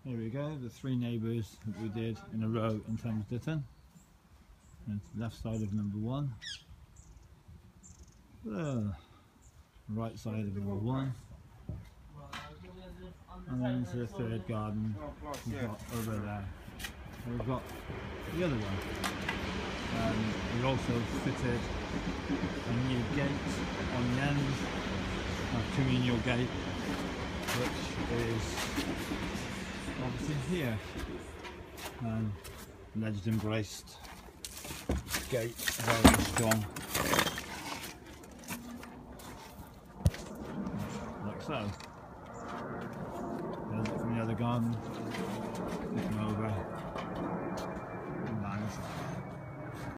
Here we go, the 3 neighbours that we did in a row in Thames Ditton. And left side of number 1. Right side of number 1. And then into the 3rd garden we've got over there. And we've got the other one. We also fitted a new gate on the end, a communal gate, which is obviously here. Ledged and braced gate, very strong, like so. There's it from the other garden.